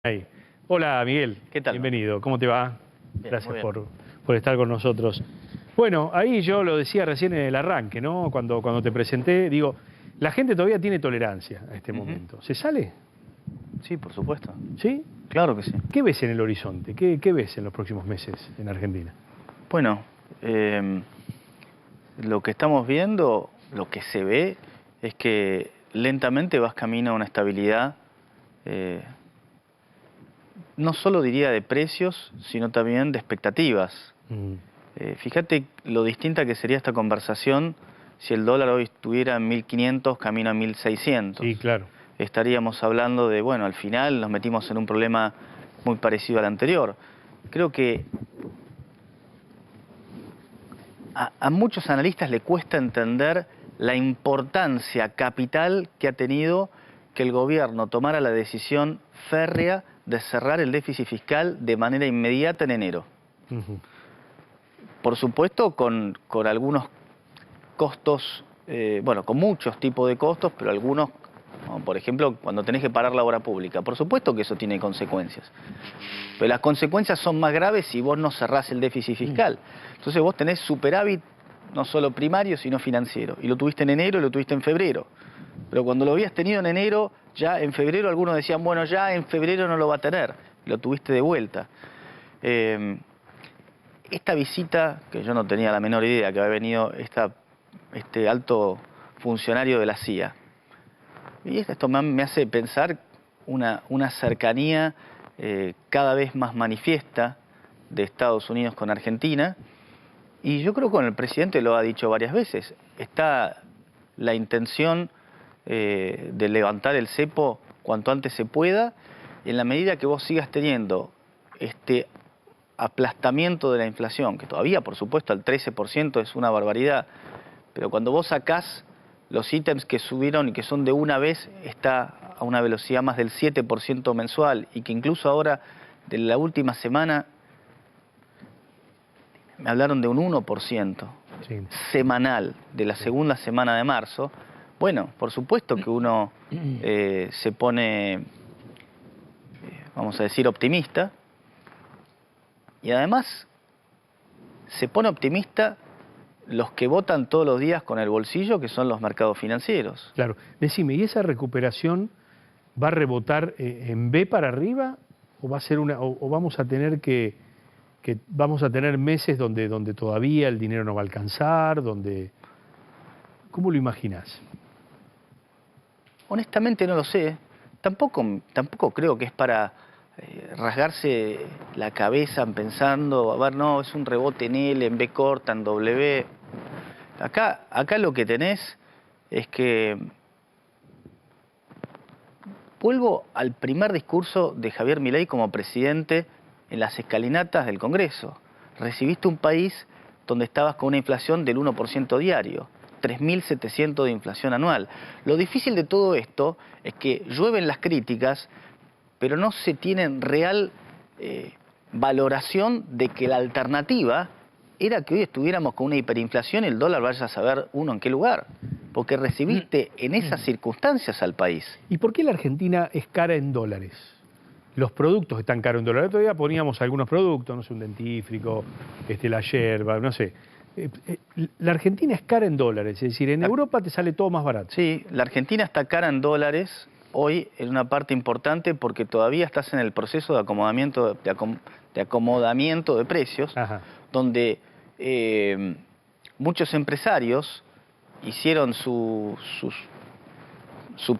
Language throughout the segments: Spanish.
Ahí. Hola Miguel, ¿Qué tal? bienvenido, ¿cómo te va? Bien, Gracias muy bien. por estar con nosotros. Bueno, ahí yo lo decía recién en el arranque, ¿no? Cuando te presenté, digo, la gente todavía tiene tolerancia a este Ujú. momento. ¿Se sale? Sí, por supuesto. ¿Sí? Claro que sí. ¿Qué ves en el horizonte? ¿Qué ves en los próximos meses en Argentina? Bueno, lo que estamos viendo, lo que se ve, es que lentamente vas camino a una estabilidad, eh, no solo diría de precios, sino también de expectativas. Mm, Fíjate lo distinta que sería esta conversación si el dólar hoy estuviera en 1500, camino a 1600. sí, claro. Estaríamos hablando de, bueno, al final nos metimos en un problema muy parecido al anterior. Creo que a muchos analistas le cuesta entender la importancia capital que ha tenido que el gobierno tomara la decisión férrea de cerrar el déficit fiscal de manera inmediata en enero. Ujú. Por supuesto, con algunos costos, bueno, con muchos tipos de costos, pero algunos, como por ejemplo, cuando tenés que parar la obra pública. Por supuesto que eso tiene consecuencias. Pero las consecuencias son más graves si vos no cerrás el déficit fiscal. Entonces vos tenés superávit no solo primario, sino financiero. Y lo tuviste en enero y lo tuviste en febrero. Pero cuando lo habías tenido en enero, ya en febrero algunos decían, bueno, ya en febrero no lo va a tener. Y lo tuviste de vuelta. Esta visita, que yo no tenía la menor idea que había venido este alto funcionario de la CIA, y esto me hace pensar una cercanía cada vez más manifiesta de Estados Unidos con Argentina, y yo creo que con el presidente lo ha dicho varias veces, está la intención de levantar el cepo cuanto antes se pueda, y en la medida que vos sigas teniendo este aplastamiento de la inflación, que todavía por supuesto al 13% es una barbaridad, pero cuando vos sacás los ítems que subieron y que son de una vez, está a una velocidad más del 7% mensual, y que incluso ahora, de la última semana, me hablaron de un 1% Sí. semanal, de la segunda semana de marzo. Bueno, por supuesto que uno se pone, vamos a decir, optimista, y además se pone optimista los que votan todos los días con el bolsillo, que son los mercados financieros. Claro. Decime, ¿y esa recuperación va a rebotar en B para arriba o va a ser o vamos a tener que vamos a tener meses donde todavía el dinero no va a alcanzar, ¿cómo lo imaginás? Honestamente no lo sé. Tampoco creo que es para rasgarse la cabeza pensando, a ver, no, es un rebote en L, en B corta, en W. Acá lo que tenés es que vuelvo al primer discurso de Javier Milei como presidente en las escalinatas del Congreso. Recibiste un país donde estabas con una inflación del 1% diario, 3.700 de inflación anual. Lo difícil de todo esto es que llueven las críticas, pero no se tienen real valoración de que la alternativa era que hoy estuviéramos con una hiperinflación y el dólar vaya a saber uno en qué lugar. Porque recibiste en esas circunstancias al país. ¿Y por qué la Argentina es cara en dólares? Los productos están caros en dólares. El otro día poníamos algunos productos, no sé, un dentífrico, la yerba, no sé. La Argentina es cara en dólares, es decir, en Europa te sale todo más barato. Sí, la Argentina está cara en dólares hoy en una parte importante porque todavía estás en el proceso de acomodamiento de precios, Ajá. donde muchos empresarios hicieron su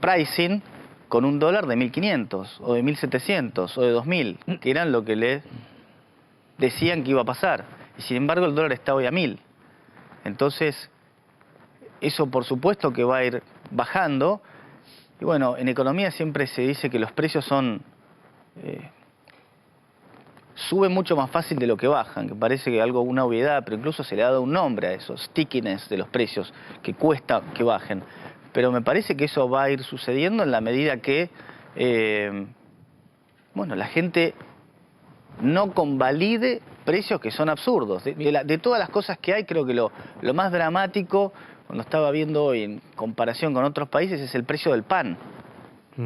pricing con un dólar de 1.500 o de 1.700 o de 2.000, que eran lo que le decían que iba a pasar. Y sin embargo el dólar está hoy a 1.000. Entonces, eso por supuesto que va a ir bajando. Y bueno, en economía siempre se dice que los precios suben mucho más fácil de lo que bajan, que parece que algo, una obviedad, pero incluso se le ha dado un nombre a eso, stickiness de los precios, que cuesta que bajen. Pero me parece que eso va a ir sucediendo en la medida que, bueno, la gente no convalide precios que son absurdos. De todas las cosas que hay, creo que lo más dramático, cuando estaba viendo hoy en comparación con otros países, es el precio del pan.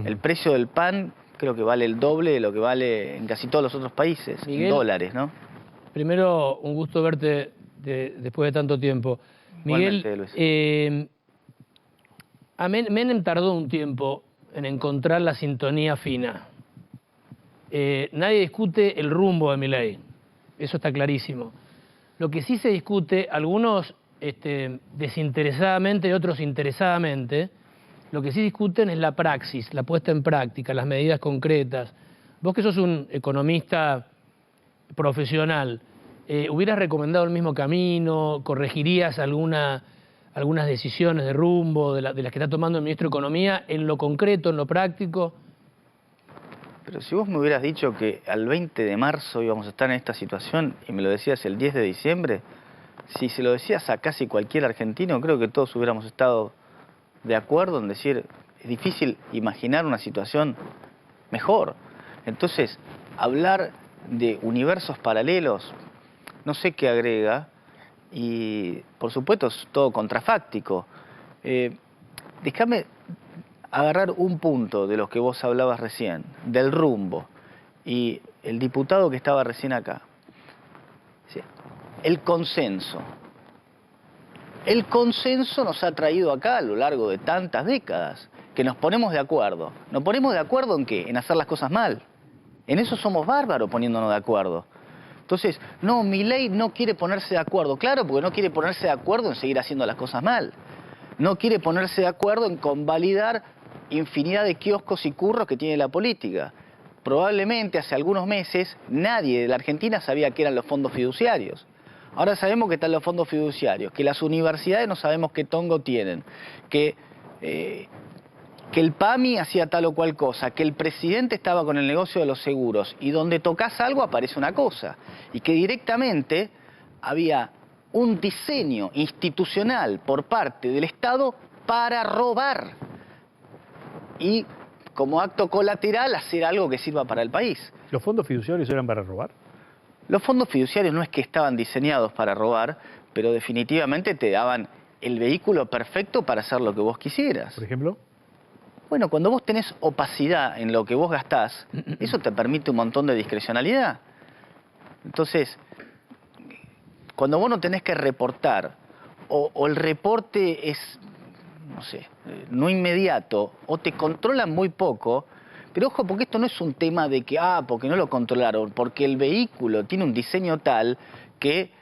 El precio del pan, creo que vale el doble de lo que vale en casi todos los otros países, Miguel, en dólares, ¿no? Primero, un gusto verte después de tanto tiempo. Miguel, Igualmente, Luis. Menem tardó un tiempo en encontrar la sintonía fina. Nadie discute el rumbo de Milei, eso está clarísimo. Lo que sí se discute, algunos desinteresadamente y otros interesadamente, lo que sí discuten es la praxis, la puesta en práctica, las medidas concretas. Vos que sos un economista profesional, ¿hubieras recomendado el mismo camino? ¿Corregirías algunas decisiones de rumbo de las que está tomando el ministro de Economía en lo concreto, en lo práctico? Pero si vos me hubieras dicho que al 20 de marzo íbamos a estar en esta situación y me lo decías el 10 de diciembre, si se lo decías a casi cualquier argentino, creo que todos hubiéramos estado de acuerdo en decir, es difícil imaginar una situación mejor. Entonces, hablar de universos paralelos, no sé qué agrega, y por supuesto es todo contrafáctico. Déjame agarrar un punto de los que vos hablabas recién, del rumbo, y el diputado que estaba recién acá. El consenso. El consenso nos ha traído acá a lo largo de tantas décadas, que nos ponemos de acuerdo. ¿Nos ponemos de acuerdo en qué? En hacer las cosas mal. En eso somos bárbaros poniéndonos de acuerdo. Entonces, no, Milei no quiere ponerse de acuerdo. Claro, porque no quiere ponerse de acuerdo en seguir haciendo las cosas mal. No quiere ponerse de acuerdo en convalidar infinidad de kioscos y curros que tiene la política. Probablemente hace algunos meses nadie de la Argentina sabía qué eran los fondos fiduciarios. Ahora sabemos que están los fondos fiduciarios, que las universidades no sabemos qué tongo tienen, que el PAMI hacía tal o cual cosa, que el presidente estaba con el negocio de los seguros y donde tocas algo aparece una cosa. Y que directamente había un diseño institucional por parte del Estado para robar. Y como acto colateral hacer algo que sirva para el país. ¿Los fondos fiduciarios eran para robar? Los fondos fiduciarios no es que estaban diseñados para robar, pero definitivamente te daban el vehículo perfecto para hacer lo que vos quisieras. ¿Por ejemplo? Bueno, cuando vos tenés opacidad en lo que vos gastás, eso te permite un montón de discrecionalidad. Entonces, cuando vos no tenés que reportar, o el reporte es, no sé, no inmediato, o te controlan muy poco, pero ojo, porque esto no es un tema de que, porque no lo controlaron, porque el vehículo tiene un diseño tal que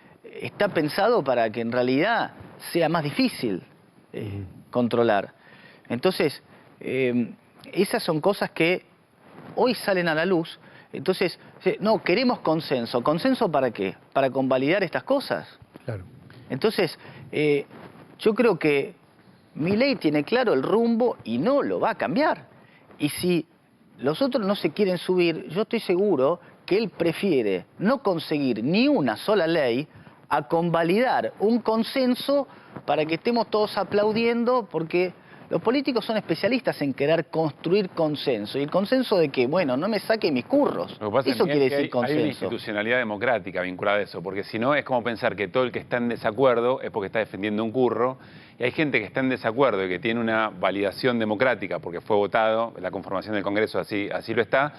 está pensado para que en realidad sea más difícil controlar. Entonces, esas son cosas que hoy salen a la luz. Entonces, no, queremos consenso. ¿Consenso para qué? ¿Para convalidar estas cosas? Claro. Entonces, yo creo que Milei tiene claro el rumbo y no lo va a cambiar. Y si los otros no se quieren subir, yo estoy seguro que él prefiere no conseguir ni una sola ley a convalidar un consenso para que estemos todos aplaudiendo, porque los políticos son especialistas en querer construir consenso. ¿Y el consenso de qué? Bueno, no me saque mis curros. Eso quiere decir consenso. Hay una institucionalidad democrática vinculada a eso, porque si no es como pensar que todo el que está en desacuerdo es porque está defendiendo un curro, y hay gente que está en desacuerdo y que tiene una validación democrática porque fue votado, la conformación del Congreso así lo está,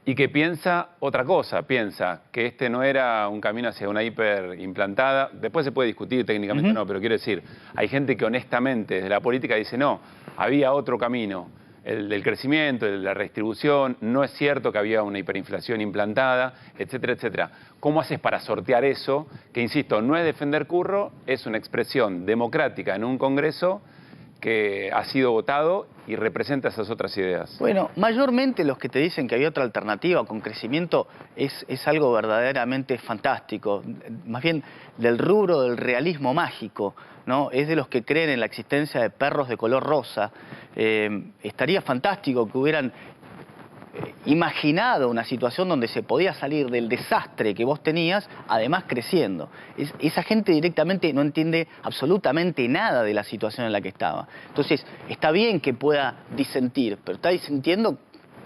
y que piensa otra cosa, piensa que este no era un camino hacia una hiperimplantada. Después se puede discutir técnicamente no, pero quiero decir, hay gente que honestamente desde la política dice no, había otro camino, el del crecimiento, el de la redistribución, no es cierto que había una hiperinflación implantada, etcétera, etcétera. ¿Cómo haces para sortear eso? Que insisto, no es defender curro, es una expresión democrática en un Congreso que ha sido votado y representa esas otras ideas. Bueno, mayormente los que te dicen que había otra alternativa con crecimiento es algo verdaderamente fantástico, más bien del rubro del realismo mágico, ¿no? Es de los que creen en la existencia de perros de color rosa. Estaría fantástico que hubieran imaginado una situación donde se podía salir del desastre que vos tenías, además creciendo. Esa gente directamente no entiende absolutamente nada de la situación en la que estaba. Entonces, está bien que pueda disentir, pero está disentiendo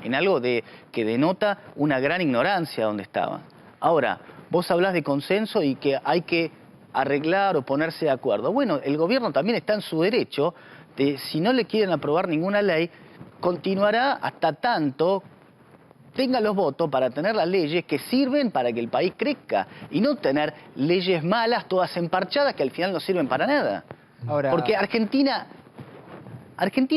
en algo que denota una gran ignorancia donde estaba. Ahora, vos hablás de consenso y que hay que arreglar o ponerse de acuerdo. Bueno, el gobierno también está en su derecho de, si no le quieren aprobar ninguna ley, continuará hasta tanto tenga los votos para tener las leyes que sirven para que el país crezca y no tener leyes malas, todas emparchadas, que al final no sirven para nada. Ahora, Porque Argentina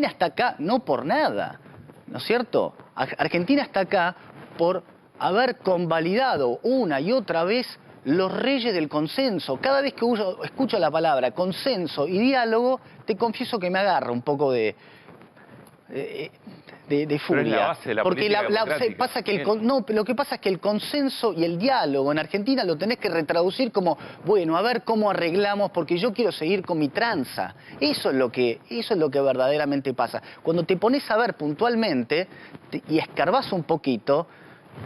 está acá no por nada, ¿no es cierto? Argentina está acá por haber convalidado una y otra vez los reyes del consenso. Cada vez que escucho la palabra consenso y diálogo, te confieso que me agarra un poco de furia. Pero es la base de la política democrática. Pasa que lo que pasa es que el consenso y el diálogo en Argentina lo tenés que retraducir como, bueno, a ver cómo arreglamos, porque yo quiero seguir con mi tranza. Eso es lo que verdaderamente pasa. Cuando te pones a ver puntualmente y escarbás un poquito,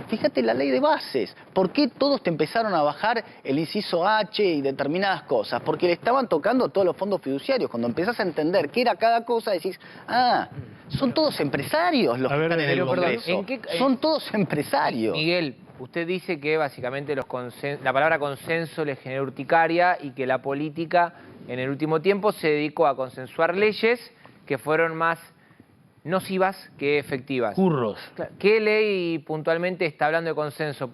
fíjate la ley de bases. ¿Por qué todos te empezaron a bajar el inciso H y determinadas cosas? Porque le estaban tocando todos los fondos fiduciarios. Cuando empezás a entender qué era cada cosa, decís, son todos empresarios los que están en el Congreso. Son todos empresarios. Miguel, usted dice que básicamente la palabra consenso le genera urticaria y que la política en el último tiempo se dedicó a consensuar leyes que fueron más nocivas que efectivas. Curros. ¿Qué ley puntualmente está hablando de consenso?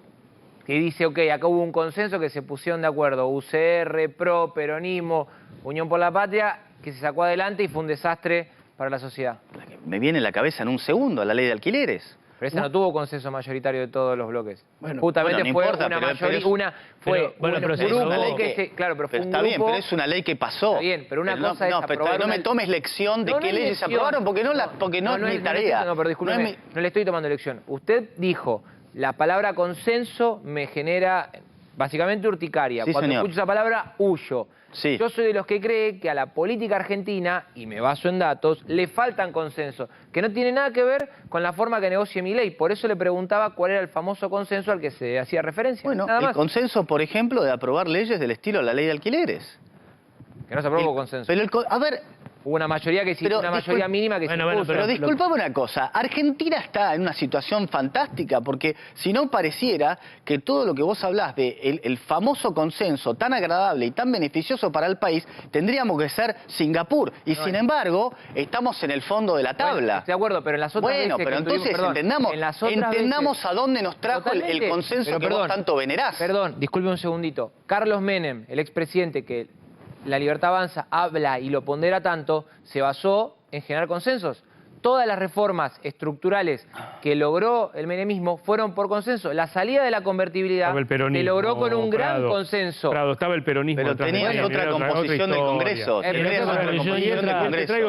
Que dice, ok, acá hubo un consenso que se pusieron de acuerdo, UCR, PRO, Peronismo, Unión por la Patria, que se sacó adelante y fue un desastre para la sociedad. Me viene en la cabeza en un segundo la ley de alquileres. Pero esa no tuvo consenso mayoritario de todos los bloques. Bueno, justamente no fue importa, una pero mayoría, es- pero es una ley que- claro, pero fue un Está bien, grupo. pero es una ley que pasó. Está bien, pero una cosa es pero aprobar no una- me tomes lección de No, qué no es leyes se lección. aprobaron, porque no es mi tarea. No, pero discúlpeme, No es no le estoy tomando lección. Usted dijo, la palabra consenso me genera básicamente urticaria. Sí, Cuando señor. escucho esa palabra, huyo. Sí. Yo soy de los que cree que a la política argentina, y me baso en datos, le faltan consenso, que no tiene nada que ver con la forma que negocie Milei. Por eso le preguntaba cuál era el famoso consenso al que se hacía referencia. Bueno, nada el más. consenso, por ejemplo, de aprobar leyes del estilo la ley de alquileres. Que no se aprobó El- consenso. Pero a ver, Hubo una mayoría que sí, Pero una mayoría mínima que Bueno, se bueno, impuso. pero disculpame una cosa, Argentina está en una situación fantástica, porque si no pareciera que todo lo que vos hablás de el famoso consenso tan agradable y tan beneficioso para el país, tendríamos que ser Singapur, y sin embargo, estamos en el fondo de la tabla. Bueno, estoy de acuerdo, pero en las otras Bueno, veces pero que entonces tuvimos- perdón, en las otras entendamos veces- a dónde nos trajo el Totalmente, consenso pero que vos tanto venerás. Perdón, disculpe un segundito. Carlos Menem, el expresidente que La Libertad Avanza habla y lo pondera tanto, se basó en generar consensos. Todas las reformas estructurales que logró el menemismo fueron por consenso. La salida de la convertibilidad Estaba el peronismo, se logró con un gran Prado. consenso. Prado, estaba el peronismo. Pero detrás de tenías Menem, otra era composición del historia. Congreso. pero Tenías otra otra composición composición del y otra- Te Congreso. traigo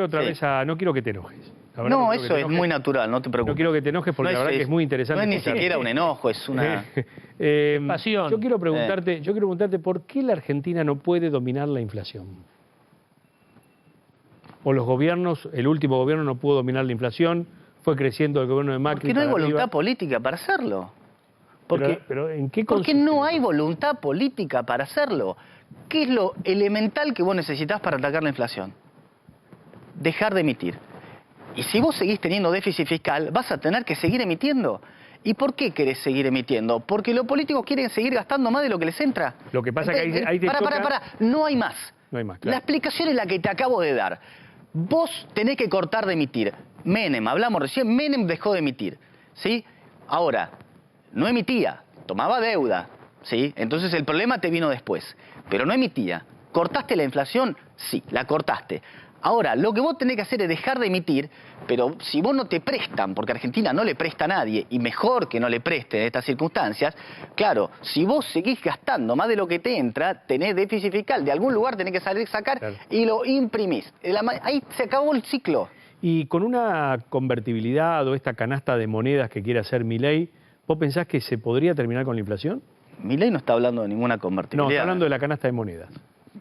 otra Sí. vez a... No quiero que te enojes. La verdad No, no quiero que eso te es enojes. muy natural, no te preocupes. No quiero que te enojes porque la verdad que es muy interesante No es ni escucharte. siquiera un enojo, es una... Pasión. Yo quiero preguntarte por qué la Argentina no puede dominar la inflación. O los gobiernos, el último gobierno no pudo dominar la inflación, fue creciendo el gobierno de Macri. Porque no hay para voluntad arriba. política para hacerlo. Pero ¿en qué Porque consiste? no hay voluntad política para hacerlo. ¿Qué es lo elemental que vos necesitás para atacar la inflación? Dejar de emitir. Y si vos seguís teniendo déficit fiscal, vas a tener que seguir emitiendo. ¿Y por qué querés seguir emitiendo? Porque los políticos quieren seguir gastando más de lo que les entra. Lo que pasa que ahí te toca- Pará, no hay más. No hay más, La claro. explicación es la que te acabo de dar. Vos tenés que cortar de emitir. Menem, hablamos recién, Menem dejó de emitir, ¿sí? Ahora, no emitía, tomaba deuda, ¿sí? Entonces el problema te vino después, pero no emitía. ¿Cortaste la inflación? Sí, la cortaste. Ahora, lo que vos tenés que hacer es dejar de emitir, pero si vos no te prestan, porque Argentina no le presta a nadie, y mejor que no le preste en estas circunstancias, claro, si vos seguís gastando más de lo que te entra, tenés déficit fiscal, de algún lugar tenés que sacar Claro. y lo imprimís. Ahí se acabó el ciclo. Y con una convertibilidad o esta canasta de monedas que quiere hacer Milei, ¿vos pensás que se podría terminar con la inflación? Milei no está hablando de ninguna No, convertibilidad. está hablando de la canasta de monedas.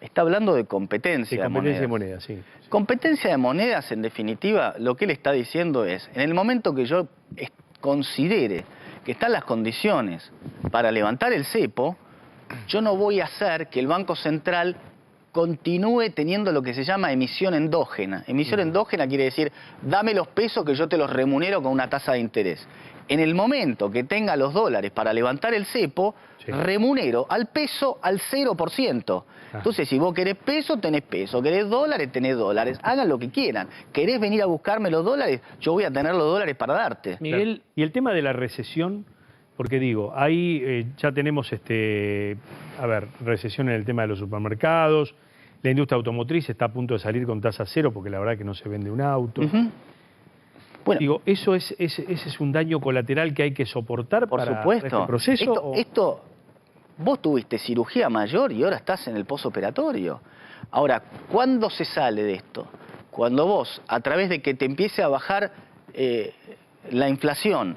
Está hablando de competencia, De competencia de monedas, sí. Competencia de monedas, en definitiva, lo que él está diciendo es, en el momento que yo considere que están las condiciones para levantar el cepo, yo no voy a hacer que el Banco Central continúe teniendo lo que se llama emisión endógena. Emisión endógena quiere decir, dame los pesos que yo te los remunero con una tasa de interés. En el momento que tenga los dólares para levantar el cepo, Sí. remunero al peso al 0%. Entonces, si vos querés peso, tenés peso. Querés dólares, tenés dólares. Hagan lo que quieran. ¿Querés venir a buscarme los dólares? Yo voy a tener los dólares para darte. Miguel, Y el tema de la recesión, porque digo, ahí ya tenemos, recesión en el tema de los supermercados, la industria automotriz está a punto de salir con tasa cero porque la verdad que no se vende un auto. Ujú. Bueno, Digo, ese es un daño colateral que hay que soportar por para supuesto. este proceso. Esto, vos tuviste cirugía mayor y ahora estás en el posoperatorio. Ahora, ¿cuándo se sale de esto? Cuando vos, a través de que te empiece a bajar la inflación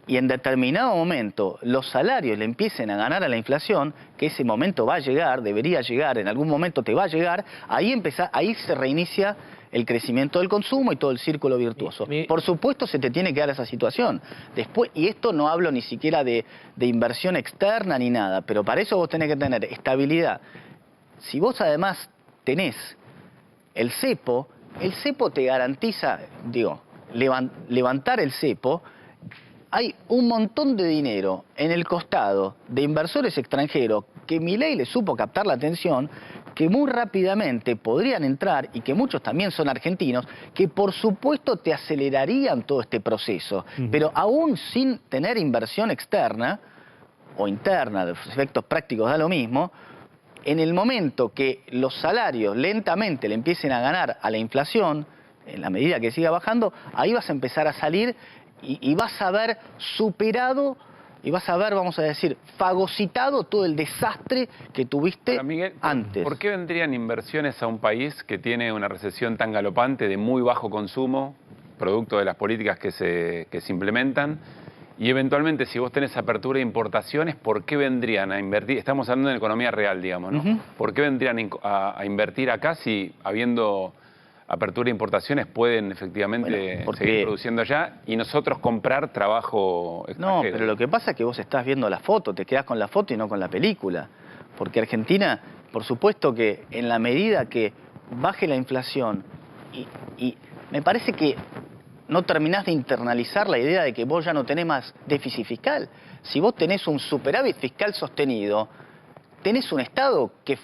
y en determinado momento los salarios le empiecen a ganar a la inflación, que ese momento va a llegar, debería llegar, en algún momento te va a llegar, ahí se reinicia el crecimiento del consumo y todo el círculo virtuoso. Por supuesto se te tiene que dar esa situación. Después, y esto no hablo ni siquiera de inversión externa ni nada, pero para eso vos tenés que tener estabilidad. Si vos además tenés el cepo te garantiza, levantar el cepo. Hay un montón de dinero en el costado de inversores extranjeros que Milei le supo captar la atención, que muy rápidamente podrían entrar y que muchos también son argentinos, que por supuesto te acelerarían todo este proceso. Pero aún sin tener inversión externa o interna, los efectos prácticos da lo mismo, en el momento que los salarios lentamente le empiecen a ganar a la inflación, en la medida que siga bajando, ahí vas a empezar a salir y vas a haber superado y vas a haber, vamos a decir, fagocitado todo el desastre que tuviste Ahora, Miguel, antes. ¿por qué vendrían inversiones a un país que tiene una recesión tan galopante de muy bajo consumo, producto de las políticas que se implementan? Y eventualmente, si vos tenés apertura de importaciones, ¿por qué vendrían a invertir? Estamos hablando de economía real, digamos, ¿no? ¿Por qué vendrían a invertir acá si, habiendo apertura de importaciones, pueden efectivamente seguir produciendo allá y nosotros comprar trabajo extranjero? No, pero lo que pasa es que vos estás viendo la foto, te quedás con la foto y no con la película. Porque Argentina, por supuesto que en la medida que baje la inflación, y me parece que no terminás de internalizar la idea de que vos ya no tenés más déficit fiscal. Si vos tenés un superávit fiscal sostenido, tenés un Estado que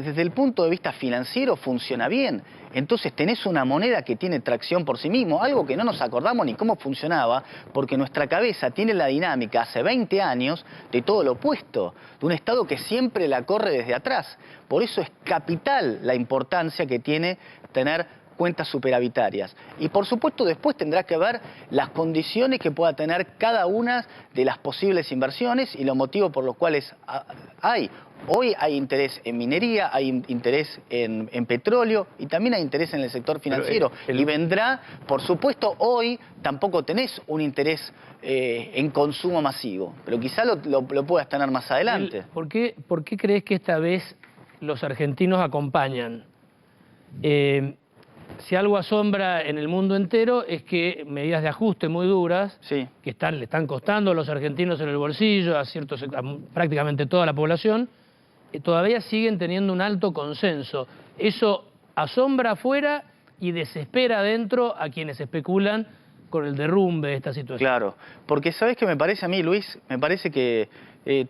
desde el punto de vista financiero funciona bien. Entonces tenés una moneda que tiene tracción por sí mismo, algo que no nos acordamos ni cómo funcionaba, porque nuestra cabeza tiene la dinámica hace 20 años de todo lo opuesto, de un Estado que siempre la corre desde atrás. Por eso es capital la importancia que tiene tener cuentas superavitarias. Y por supuesto después tendrá que ver las condiciones que pueda tener cada una de las posibles inversiones y los motivos por los cuales hay. Hoy hay interés en minería, hay interés en petróleo y también hay interés en el sector financiero. Y vendrá, por supuesto, hoy tampoco tenés un interés en consumo masivo, pero quizá lo puedas tener más adelante. ¿Por qué crees que esta vez los argentinos acompañan? Si algo asombra en el mundo entero es que medidas de ajuste muy duras, Sí. que le están costando a los argentinos en el bolsillo, a prácticamente toda la población, todavía siguen teniendo un alto consenso. Eso asombra afuera y desespera adentro a quienes especulan con el derrumbe de esta situación. Claro, porque ¿sabés qué me parece a mí, Luis? Me parece que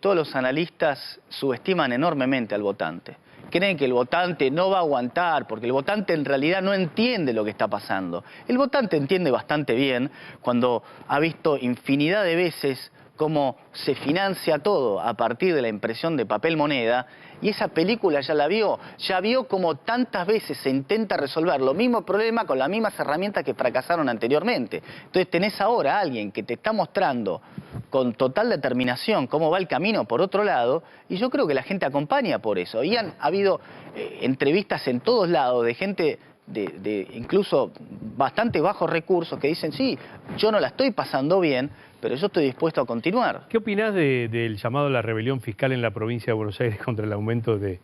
todos los analistas subestiman enormemente al votante. Creen que el votante no va a aguantar, porque el votante en realidad no entiende lo que está pasando. El votante entiende bastante bien cuando ha visto infinidad de veces cómo se financia todo a partir de la impresión de papel moneda, y esa película ya vio como tantas veces se intenta resolver los mismos problemas con las mismas herramientas que fracasaron anteriormente. Entonces tenés ahora a alguien que te está mostrando con total determinación cómo va el camino por otro lado, y yo creo que la gente acompaña por eso. Y ha habido entrevistas en todos lados de gente de incluso bastante bajos recursos que dicen, sí, yo no la estoy pasando bien, pero yo estoy dispuesto a continuar. ¿Qué opinás del llamado a la rebelión fiscal en la provincia de Buenos Aires contra el aumento de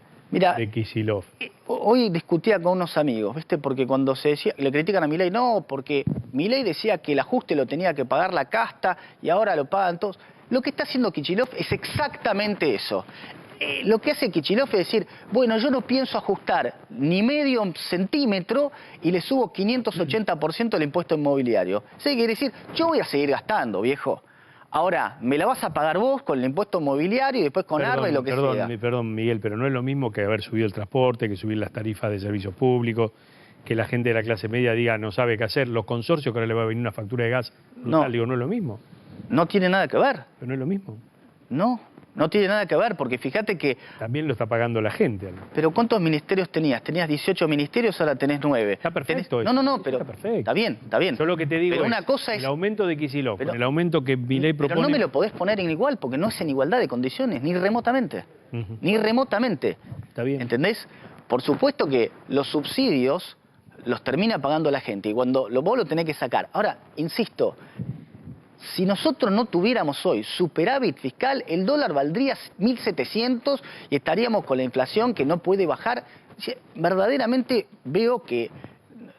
Kicillof? Hoy discutía con unos amigos, ¿viste? Porque cuando se decía, le critican a Milei, no, porque Milei decía que el ajuste lo tenía que pagar la casta y ahora lo pagan todos. Lo que está haciendo Kicillof es exactamente eso. lo que hace Kicillof es decir, bueno, yo no pienso ajustar ni medio centímetro y le subo 580% el impuesto inmobiliario. Eso quiere decir, yo voy a seguir gastando, viejo. Ahora, me la vas a pagar vos con el impuesto inmobiliario y después con ARBA y lo que sea. Perdón, Miguel, pero no es lo mismo que haber subido el transporte, que subir las tarifas de servicios públicos, que la gente de la clase media diga no sabe qué hacer, los consorcios que ahora le va a venir una factura de gas brutal, No. digo, no es lo mismo. No tiene nada que ver. Pero no es lo mismo. No tiene nada que ver, porque fíjate que... También lo está pagando la gente. Pero ¿cuántos ministerios tenías? Tenías 18 ministerios, ahora tenés 9. Está perfecto. No, pero... Está perfecto. Está bien. Yo lo que te digo pero es, una cosa es... el aumento de Kicillof, Pero- el aumento que Milei propone... Pero no me lo podés poner en igual, porque no es en igualdad de condiciones, ni remotamente. Ujú. Ni remotamente. Está bien. ¿Entendés? Por supuesto que los subsidios los termina pagando la gente y cuando vos lo tenés que sacar. Ahora, insisto, si nosotros no tuviéramos hoy superávit fiscal, el dólar valdría 1.700 y estaríamos con la inflación que no puede bajar. Verdaderamente veo que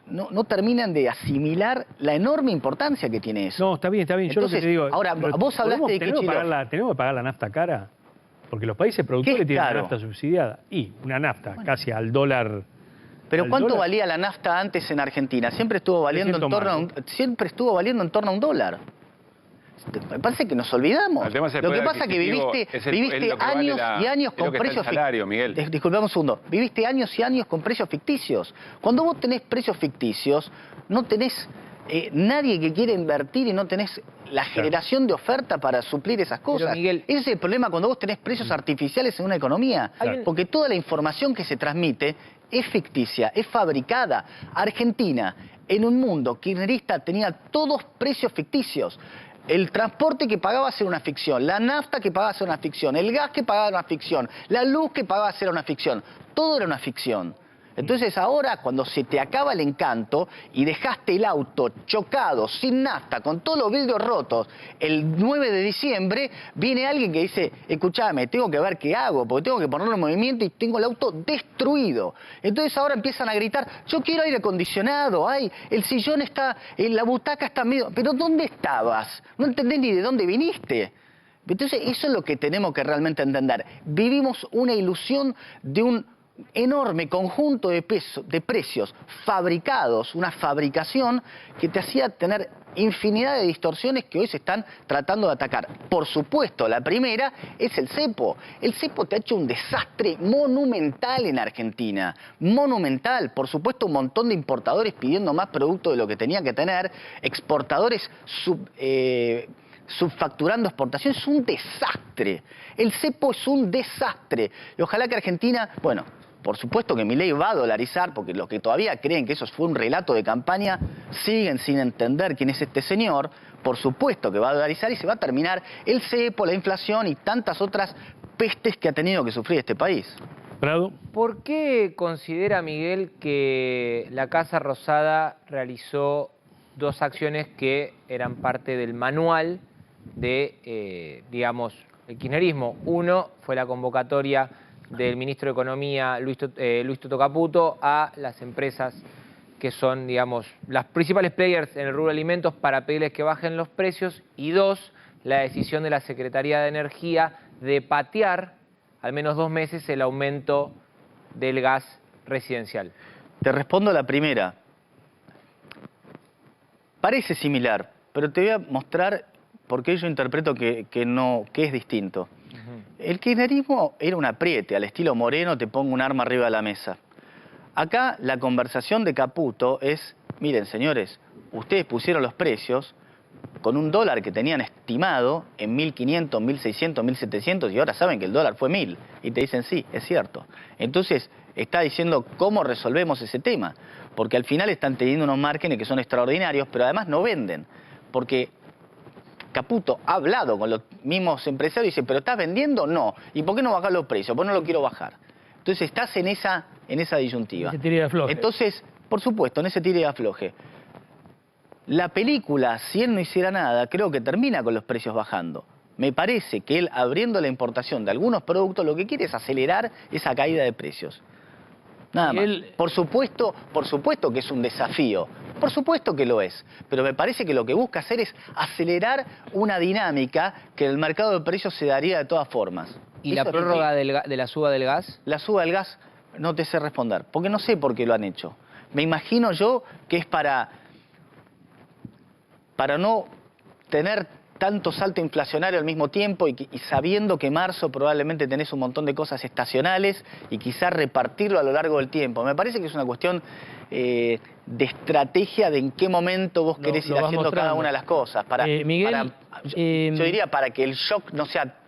no terminan de asimilar la enorme importancia que tiene eso. No, está bien. Yo Entonces, lo que te digo... ahora, pero vos hablaste de ¿tenemos que Kicillof. ¿Tenemos que pagar la nafta cara? Porque los países productores ¿Qué es tienen caro? nafta subsidiada. Y una nafta casi al dólar... Pero ¿al ¿cuánto dólar? valía la nafta antes en Argentina? Siempre estuvo valiendo en 300 torno a un dólar. Me parece que nos olvidamos. El tema es el Lo que poder pasa es que adquisitivo, viviste, es lo viviste que vale años y años es lo con que está el precios salario, Miguel. Disculpame un segundo. Viviste años y años con precios ficticios. Cuando vos tenés precios ficticios, no tenés nadie que quiera invertir y no tenés la generación de oferta para suplir esas cosas. Miguel- Ese es el problema cuando vos tenés precios artificiales en una economía. Claro. Porque toda la información que se transmite es ficticia, es fabricada. Argentina, en un mundo kirchnerista, tenía todos precios ficticios. El transporte que pagaba era una ficción, la nafta que pagaba era una ficción, el gas que pagaba era una ficción, la luz que pagaba era una ficción. Todo era una ficción. Entonces ahora, cuando se te acaba el encanto y dejaste el auto chocado, sin nafta, con todos los vidrios rotos, el 9 de diciembre, viene alguien que dice, escuchame, tengo que ver qué hago, porque tengo que ponerlo en movimiento y tengo el auto destruido. Entonces ahora empiezan a gritar, yo quiero aire acondicionado, ay, el sillón está, la butaca está medio... Pero ¿dónde estabas? No entendés ni de dónde viniste. Entonces eso es lo que tenemos que realmente entender. Vivimos una ilusión de un enorme conjunto de precios fabricados, una fabricación que te hacía tener infinidad de distorsiones que hoy se están tratando de atacar. Por supuesto, la primera es el cepo. El cepo te ha hecho un desastre monumental en Argentina. Monumental. Por supuesto, un montón de importadores pidiendo más producto de lo que tenía que tener. Exportadores subfacturando exportación. Es un desastre. El cepo es un desastre. Y ojalá que Argentina, bueno, por supuesto que Milei va a dolarizar, porque los que todavía creen que eso fue un relato de campaña, siguen sin entender quién es este señor. Por supuesto que va a dolarizar y se va a terminar el cepo, la inflación y tantas otras pestes que ha tenido que sufrir este país. Prado. ¿Por qué considera Miguel que la Casa Rosada realizó dos acciones que eran parte del manual de, digamos, el kirchnerismo? Uno fue la convocatoria del ministro de Economía, Luis Toto Caputo, a las empresas que son, digamos, las principales players en el rubro de alimentos para pedirles que bajen los precios. Y dos, la decisión de la Secretaría de Energía de patear al menos 2 meses el aumento del gas residencial. Te respondo la primera. Parece similar, pero te voy a mostrar por qué yo interpreto que es distinto. El kirchnerismo era un apriete, al estilo Moreno, te pongo un arma arriba de la mesa. Acá la conversación de Caputo es, miren señores, ustedes pusieron los precios con un dólar que tenían estimado en 1.500, 1.600, 1.700 y ahora saben que el dólar fue 1.000. Y te dicen, sí, es cierto. Entonces está diciendo cómo resolvemos ese tema. Porque al final están teniendo unos márgenes que son extraordinarios, pero además no venden. Porque Caputo ha hablado con los mismos empresarios y dice, ¿pero estás vendiendo? No. ¿Y por qué no bajar los precios? Pues no lo quiero bajar. Entonces estás en esa disyuntiva. Ese tire y afloje. Entonces, por supuesto, en ese tire y afloje. La película, si él no hiciera nada, creo que termina con los precios bajando. Me parece que él, abriendo la importación de algunos productos, lo que quiere es acelerar esa caída de precios. Nada más. Por supuesto que es un desafío. Por supuesto que lo es. Pero me parece que lo que busca hacer es acelerar una dinámica que en el mercado de precios se daría de todas formas. ¿Y la prórroga de la suba del gas? La suba del gas no te sé responder, porque no sé por qué lo han hecho. Me imagino yo que es para no tener tanto salto inflacionario al mismo tiempo y sabiendo que marzo probablemente tenés un montón de cosas estacionales y quizás repartirlo a lo largo del tiempo. Me parece que es una cuestión de estrategia de en qué momento vos querés ir haciendo cada una de las cosas. Miguel, yo diría para que el shock no sea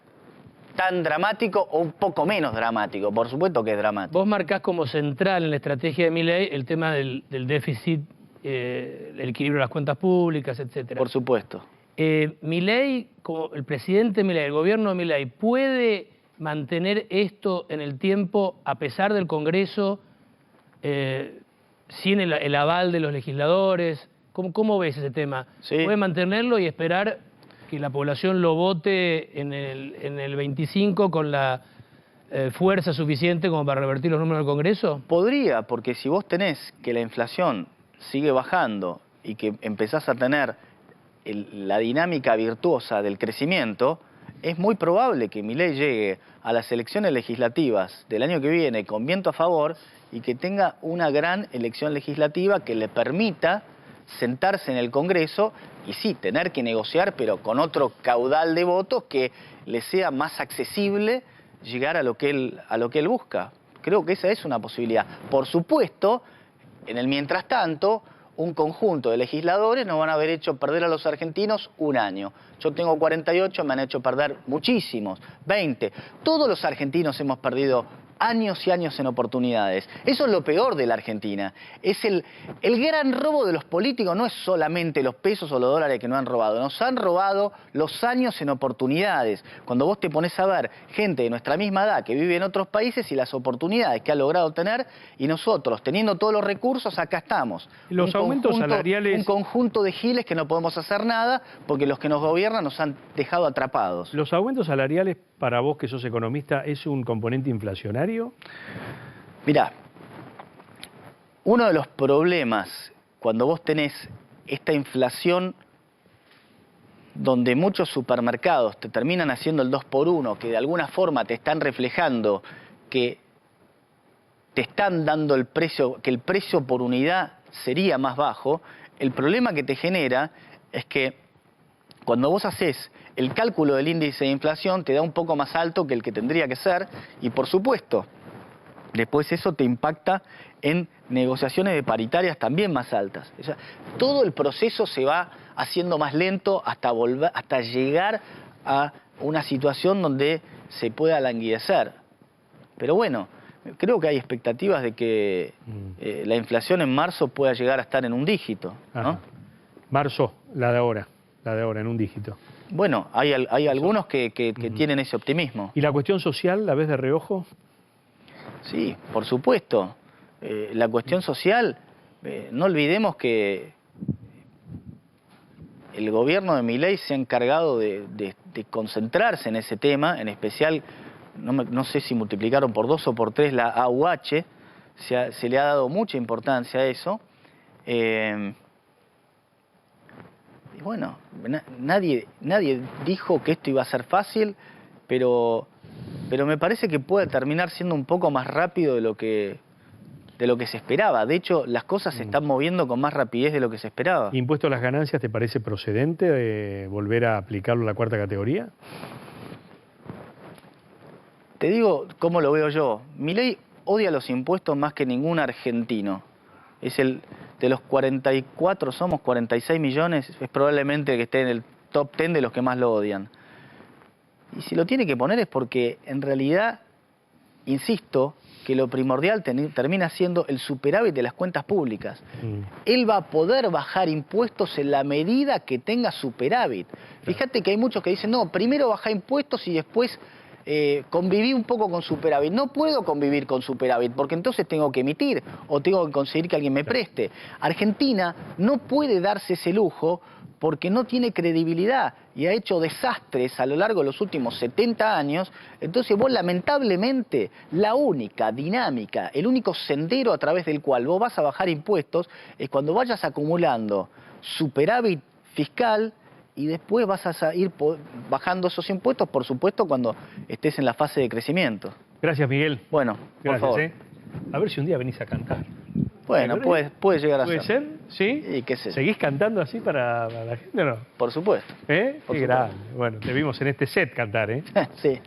tan dramático o un poco menos dramático. Por supuesto que es dramático. Vos marcás como central en la estrategia de Milei el tema del déficit, el equilibrio de las cuentas públicas, etcétera. Por supuesto. Milei, como el presidente Milei, el gobierno de Milei, ¿puede mantener esto en el tiempo a pesar del Congreso, sin el aval de los legisladores? ¿Cómo ves ese tema? Sí. ¿Puede mantenerlo y esperar que la población lo vote en el 25 con la fuerza suficiente como para revertir los números del Congreso? Podría, porque si vos tenés que la inflación sigue bajando y que empezás a tener la dinámica virtuosa del crecimiento, es muy probable que Milei llegue a las elecciones legislativas del año que viene con viento a favor y que tenga una gran elección legislativa que le permita sentarse en el Congreso y sí, tener que negociar, pero con otro caudal de votos que le sea más accesible llegar a lo que él busca. Creo que esa es una posibilidad. Por supuesto, en el mientras tanto, un conjunto de legisladores nos van a haber hecho perder a los argentinos un año. Yo tengo 48, me han hecho perder muchísimos, 20. Todos los argentinos hemos perdido años y años en oportunidades. Eso es lo peor de la Argentina. Es el gran robo de los políticos, no es solamente los pesos o los dólares que nos han robado. Nos han robado los años en oportunidades. Cuando vos te pones a ver gente de nuestra misma edad que vive en otros países y las oportunidades que ha logrado tener, y nosotros, teniendo todos los recursos, acá estamos. Los aumentos salariales... Un conjunto de giles que no podemos hacer nada porque los que nos gobiernan nos han dejado atrapados. ¿Los aumentos salariales, para vos que sos economista, es un componente inflacionario? Mirá, uno de los problemas cuando vos tenés esta inflación donde muchos supermercados te terminan haciendo el 2x1, que de alguna forma te están reflejando que te están dando el precio, que el precio por unidad sería más bajo, el problema que te genera es que cuando vos haces el cálculo del índice de inflación te da un poco más alto que el que tendría que ser y por supuesto después eso te impacta en negociaciones de paritarias también más altas. O sea, todo el proceso se va haciendo más lento hasta llegar a una situación donde se pueda languidecer. Pero bueno, creo que hay expectativas de que la inflación en marzo pueda llegar a estar en un dígito, ¿no? Ajá. Marzo, la de ahora, en un dígito. Bueno, hay algunos que tienen ese optimismo. ¿Y la cuestión social la ves de reojo? Sí, por supuesto. La cuestión social, no olvidemos que el gobierno de Milei se ha encargado de concentrarse en ese tema, en especial, no sé si multiplicaron por 2 o por 3 la AUH, se le ha dado mucha importancia a eso. Y bueno, nadie dijo que esto iba a ser fácil, pero me parece que puede terminar siendo un poco más rápido de lo que se esperaba. De hecho, las cosas se están moviendo con más rapidez de lo que se esperaba. ¿Impuesto a las ganancias te parece procedente volver a aplicarlo a la cuarta categoría? Te digo cómo lo veo yo. Milei odia los impuestos más que ningún argentino. Es de los 44, somos 46 millones, es probablemente el que esté en el top 10 de los que más lo odian. Y si lo tiene que poner es porque en realidad, insisto, que lo primordial termina siendo el superávit de las cuentas públicas. Él va a poder bajar impuestos en la medida que tenga superávit. Fíjate que hay muchos que dicen, no, primero baja impuestos y después conviví un poco con superávit. No puedo convivir con superávit porque entonces tengo que emitir o tengo que conseguir que alguien me preste. Argentina no puede darse ese lujo porque no tiene credibilidad y ha hecho desastres a lo largo de los últimos 70 años. Entonces vos lamentablemente la única dinámica, el único sendero a través del cual vos vas a bajar impuestos es cuando vayas acumulando superávit fiscal y después vas a ir bajando esos impuestos, por supuesto, cuando estés en la fase de crecimiento. Gracias, Miguel. Bueno, por Gracias, favor. A ver si un día venís a cantar. Bueno, puede llegar a ¿Puede ser. ser? ¿Sí? Y qué sé yo. ¿Seguís cantando así para la gente o no? Por supuesto. ¿Eh? Por Qué supuesto. grande. Bueno, te vimos en este set cantar, ¿eh? Sí.